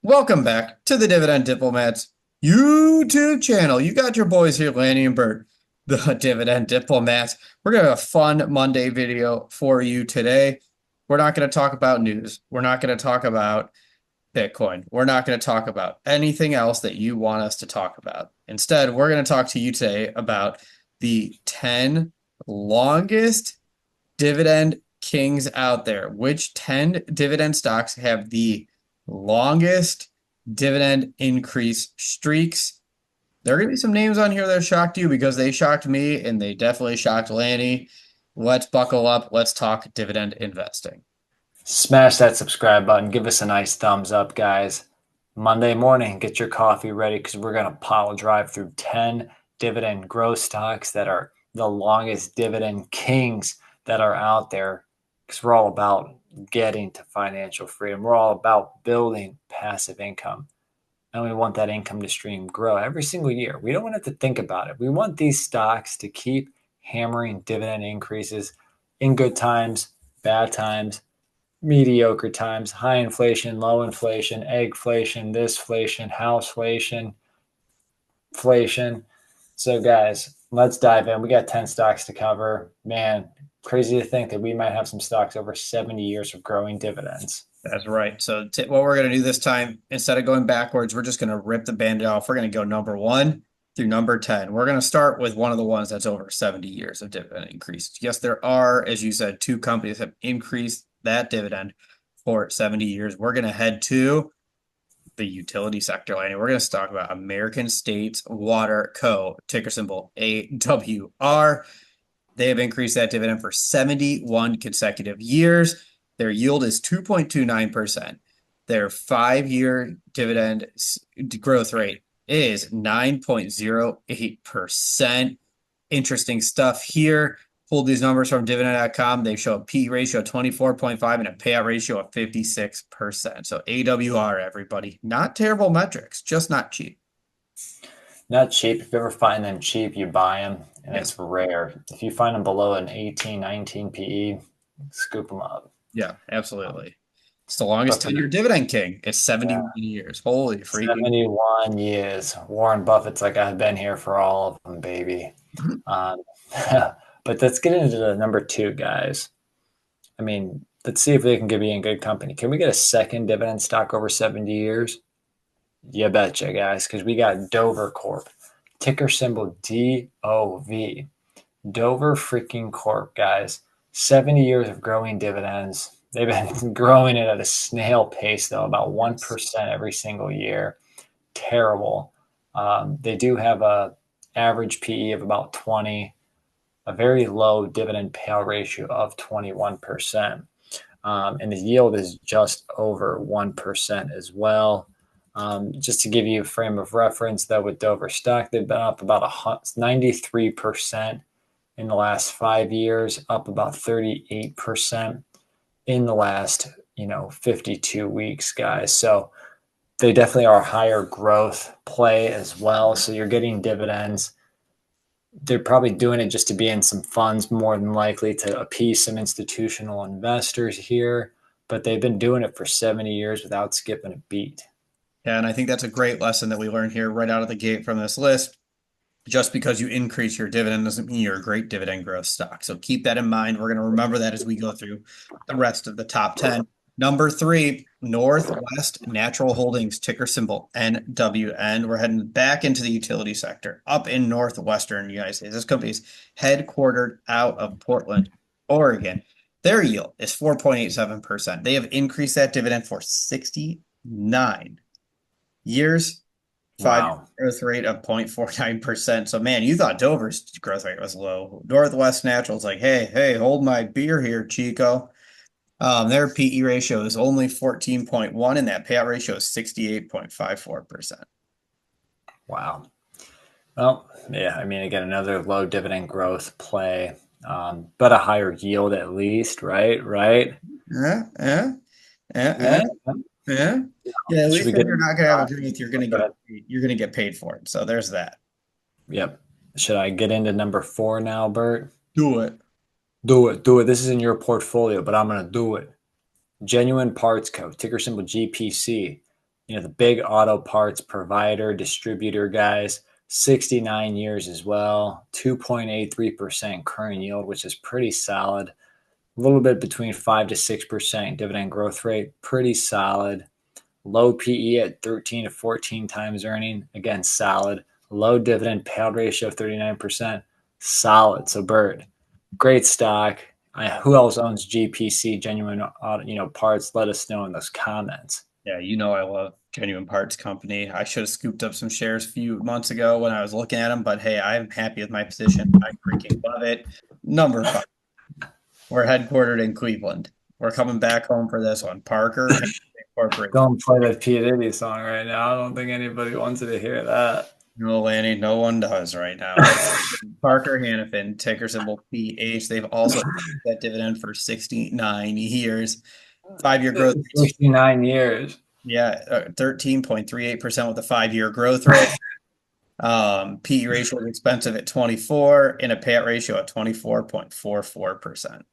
Welcome back to the Dividend Diplomats YouTube channel. You got your boys here, Lanny and Bert, the Dividend Diplomats. We're going to have a fun Monday video for you today. We're not going to talk about news. We're not going to talk about Bitcoin. We're not going to talk about anything else that you want us to talk about. Instead, we're going to talk to you today about the 10 longest dividend kings out there. Which 10 dividend stocks have the longest dividend increase streaks? There are going to be some names on here that shocked you because they shocked me and they definitely shocked Lanny. Let's buckle up. Let's talk dividend investing. Smash that subscribe button. Give us a nice thumbs up, guys. Monday morning, get your coffee ready because we're going to pile drive through 10 dividend growth stocks that are the longest dividend kings that are out there because we're all about getting to financial freedom. We're all about building passive income. And we want that income to stream grow every single year. We don't want to have to think about it. We want these stocks to keep hammering dividend increases in good times, bad times, mediocre times, high inflation, low inflation, eggflation, thisflation, houseflation, inflation. So, guys, let's dive in. We got 10 stocks to cover. Man, crazy to think that we might have some stocks over 70 years of growing dividends. That's right. So what we're going to do this time, instead of going backwards, we're just going to rip the Band-Aid off. We're going to go number 1 through number 10. We're going to start with one of the ones that's over 70 years of dividend increase. Yes, there are, as you said, 2 companies that have increased that dividend for 70 years. We're going to head to the utility sector line. We're going to talk about American States Water Co., ticker symbol AWR. They have increased that dividend for 71 consecutive years. Their yield is 2.29%. Their 5-year dividend growth rate is 9.08%. Interesting stuff here. Pulled these numbers from dividend.com. They show a P ratio of 24.5 and a payout ratio of 56%. So AWR, everybody. Not terrible metrics, just not cheap. Not cheap. If you ever find them cheap, you buy them, and Yeah. it's rare. If you find them below an 18, 19 PE, scoop them up. Yeah, absolutely. It's the longest tenured dividend king. It's 71 years. Holy freaking. 71 years. Warren Buffett's like, I've been here for all of them, baby. Um, but let's get into the number 2, guys. I mean, let's see if they can be in good company. Can we get a second dividend stock over 70 years? You betcha, guys, because we got Dover Corp. Ticker symbol DOV. Dover freaking Corp, guys. 70 years of growing dividends. They've been growing it at a snail pace, though, about 1% every single year. Terrible. They do have a average PE of about 20, a very low dividend payout ratio of 21%. And the yield is just over 1% as well. Just to give you a frame of reference, though, with Dover stock, they've been up about 93% in the last 5 years, up about 38% in the last 52 weeks, guys. So they definitely are a higher growth play as well. So you're getting dividends. They're probably doing it just to be in some funds, more than likely to appease some institutional investors here, but they've been doing it for 70 years without skipping a beat. Yeah, and I think that's a great lesson that we learned here right out of the gate from this list. Just because you increase your dividend doesn't mean you're a great dividend growth stock. So keep that in mind. We're going to remember that as we go through the rest of the top 10. Number 3, Northwest Natural Holdings, ticker symbol NWN. We're heading back into the utility sector up in Northwestern United States. This company is headquartered out of Portland, Oregon. Their yield is 4.87%. They have increased that dividend for 69 years. Wow. 5 growth rate of 0.49%. So, man, you thought Dover's growth rate was low. Northwest Natural's like, hey, hold my beer here, Chico. Their PE ratio is only 14.1, and that payout ratio is 68.54%. Wow. Well, yeah, I mean, again, another low dividend growth play, but a higher yield at least, right? Yeah, yeah, yeah, Yeah. yeah. Yeah, at Should least we if get you're not gonna have a growth, Go ahead. you're gonna get paid for it. So there's that. Yep. Should I get into number 4 now, Bert? Do it. Do it. Do it. This is in your portfolio, but I'm going to do it. Genuine Parts Co., ticker symbol GPC. the big auto parts provider, distributor guys, 69 years as well, 2.83% current yield, which is pretty solid. A little bit between 5 to 6% dividend growth rate, pretty solid. Low PE at 13 to 14 times earning, again, solid. Low dividend payout ratio of 39%, solid. So, Bert, great stock. Who else owns GPC, Genuine Parts? Let us know in those comments. Yeah, I love Genuine Parts Company. I should have scooped up some shares a few months ago when I was looking at them, but hey, I'm happy with my position. I freaking love it. Number 5. We're headquartered in Cleveland. We're coming back home for this one. Parker Corporation. Don't play that P. Diddy song right now. I don't think anybody wants to hear that. No, Lanny, no one does right now. Parker Hannifin, ticker symbol PH. They've also that dividend for 69 years. 5-year growth rate. 69 years. Yeah, 13.38% with a 5-year growth rate. PE ratio is expensive at 24 and a payout ratio at 24.44%.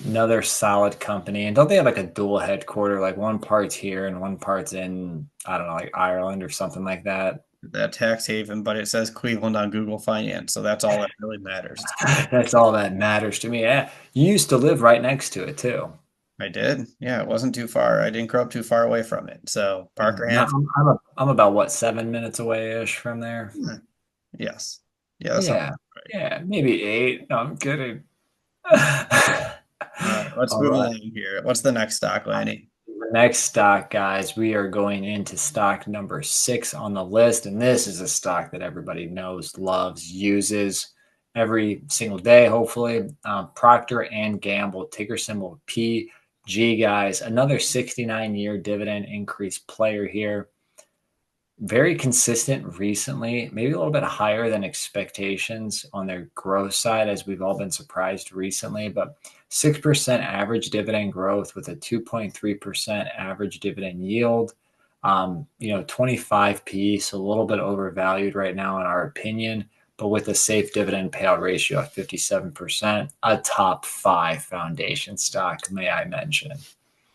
Another solid company. And don't they have like a dual headquarter, like one part's here and one part's in, I don't know, like Ireland or something like that? That tax haven, but it says Cleveland on Google Finance, so that's all that really matters. That's all that matters to me. Yeah. You used to live right next to it too. I did. Yeah, it wasn't too far. I didn't grow up too far away from it. So Parker No, Hannifin. I'm about what, 7 minutes away ish from there. Yes. Yeah, that sounds Yeah. right. Yeah. Maybe 8. No, I'm kidding. All right, let's All move right. along here. What's the next stock, Lanny? The next stock, guys, we are going into stock number 6 on the list. And this is a stock that everybody knows, loves, uses every single day, hopefully. Procter and Gamble, ticker symbol PG, guys. Another 69-year dividend increase player here. Very consistent recently, maybe a little bit higher than expectations on their growth side, as we've all been surprised recently, but 6% average dividend growth with a 2.3% average dividend yield. 25 P, so a little bit overvalued right now in our opinion, but with a safe dividend payout ratio of 57%, a top 5 foundation stock, may I mention.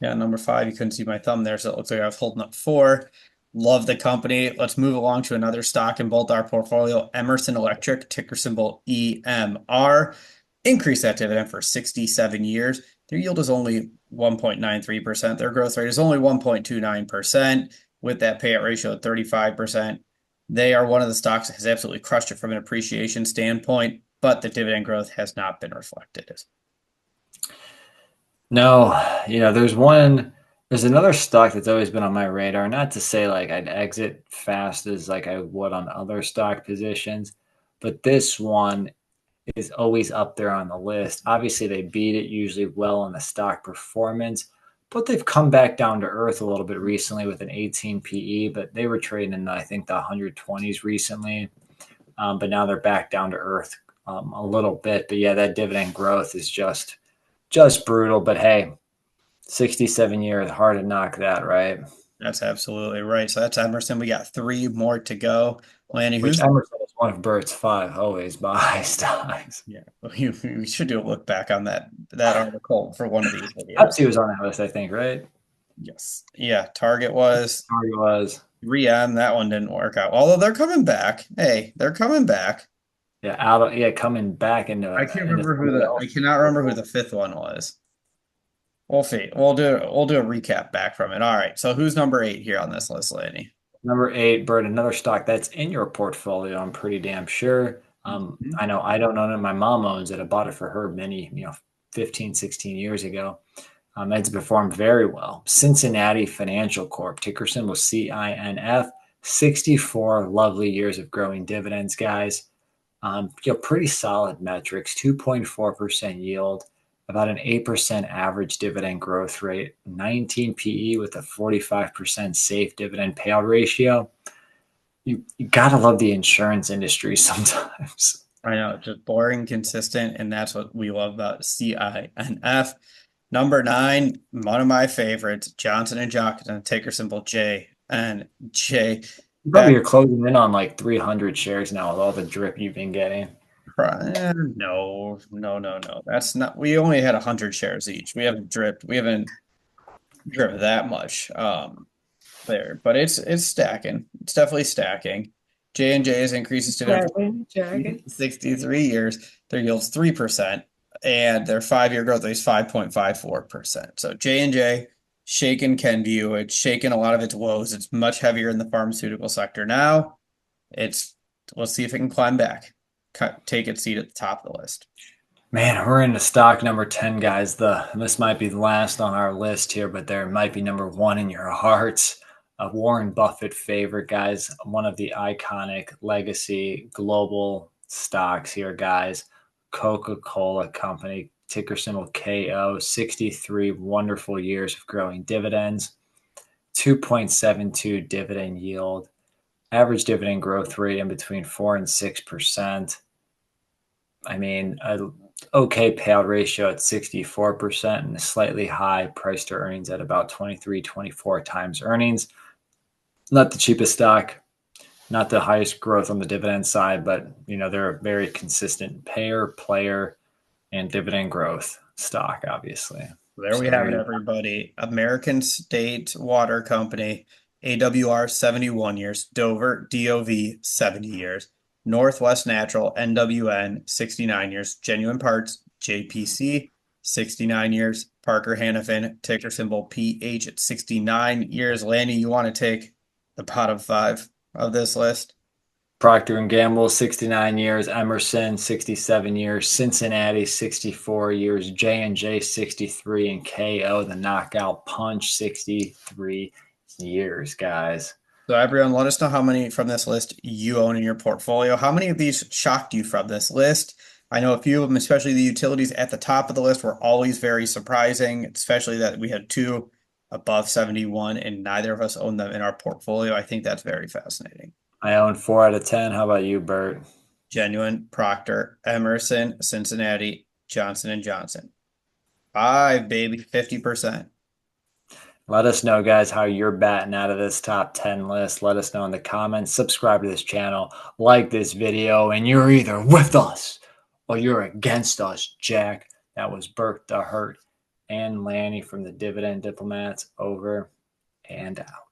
Yeah, number 5. You couldn't see my thumb there, so it looks like I was holding up 4. Love the company. Let's move along to another stock in both our portfolio, Emerson Electric, ticker symbol EMR. Increase that dividend for 67 years. Their yield is only 1.93%. Their growth rate is only 1.29% with that payout ratio of 35%. They are one of the stocks that has absolutely crushed it from an appreciation standpoint, but the dividend growth has not been reflected. No, there's another stock that's always been on my radar. Not to say like I'd exit fast as like I would on other stock positions, but this one is always up there on the list. Obviously, they beat it usually well on the stock performance, but they've come back down to earth a little bit recently with an 18 PE, but they were trading in, I think, the 120s recently. But now they're back down to earth a little bit. But yeah, that dividend growth is just brutal. But hey, 67 years, hard to knock that, right? That's absolutely right. So that's Emerson. We got 3 more to go. Lanny, Which who's Emerson is one of Bert's 5 always buy stocks. yeah, we should do a look back on that article for one of these videos. Pepsi was on that list, I think, right? Yes. Yeah, Target was Sorry, was. 3M. That one didn't work out. Although they're coming back. Hey, they're coming back. Coming back into I cannot remember who the 5th one was. We'll see. We'll do a recap back from it. All right. So who's number 8 here on this list, Lanny? Number 8, Bert, another stock that's in your portfolio, I'm pretty damn sure. I know I don't own it. My mom owns it. I bought it for her many, 15, 16 years ago. It's performed very well. Cincinnati Financial Corp, ticker symbol CINF, 64 lovely years of growing dividends, guys. Pretty solid metrics, 2.4% yield, about an 8% average dividend growth rate, 19 PE with a 45% safe dividend payout ratio. You got to love the insurance industry sometimes. I know, just boring, consistent, and that's what we love about CINF. Number 9, one of my favorites, Johnson & Johnson, ticker symbol J and J. Probably you're closing in on like 300 shares now with all the drip you've been getting. No. That's not. We only had 100 shares each. We haven't dripped that much. there, but it's stacking. It's definitely stacking. J&J's increases to their Jargon. 63 years, their yield's 3%, and their 5-year growth rate is 5.54%. So J&J shaken Kenvue, it's shaken a lot of its woes. It's much heavier in the pharmaceutical sector now. Let's see if it can climb back, take its seat at the top of the list. Man, we're into stock number 10, guys. This might be the last on our list here, but there might be number 1 in your hearts. A Warren Buffett favorite, guys. One of the iconic legacy global stocks here, guys. Coca Cola Company, ticker symbol KO, 63 wonderful years of growing dividends, 2.72 dividend yield, average dividend growth rate in between 4 and 6%. I mean, okay payout ratio at 64% and a slightly high price to earnings at about 23, 24 times earnings. Not the cheapest stock, not the highest growth on the dividend side, but they're a very consistent payer, player, and dividend growth stock, obviously. There we have it, everybody. American State Water Company, AWR 71 years, Dover DOV 70 years, Northwest Natural NWN 69 years, Genuine Parts JPC 69 years, Parker Hannifin ticker symbol PH at 69 years. Lanny, you want to take the bottom 5 of this list? Proctor Gamble, 69 years. Emerson, 67 years. Cincinnati, 64 years. J&J, 63. And KO, the knockout punch, 63 years, guys. So everyone, let us know how many from this list you own in your portfolio. How many of these shocked you from this list? I know a few of them, especially the utilities at the top of the list, were always very surprising, especially that we had 2 above 71 and neither of us own them in our portfolio. I think that's very fascinating. I own 4 out of 10. How about you, Bert? Genuine, Proctor, Emerson, Cincinnati, Johnson & Johnson. 5, baby, 50%. Let us know, guys, how you're batting out of this top 10 list. Let us know in the comments. Subscribe to this channel. Like this video. And you're either with us or you're against us, Jack. That was Bert the Hurt and Lanny from the Dividend Diplomats. Over and out.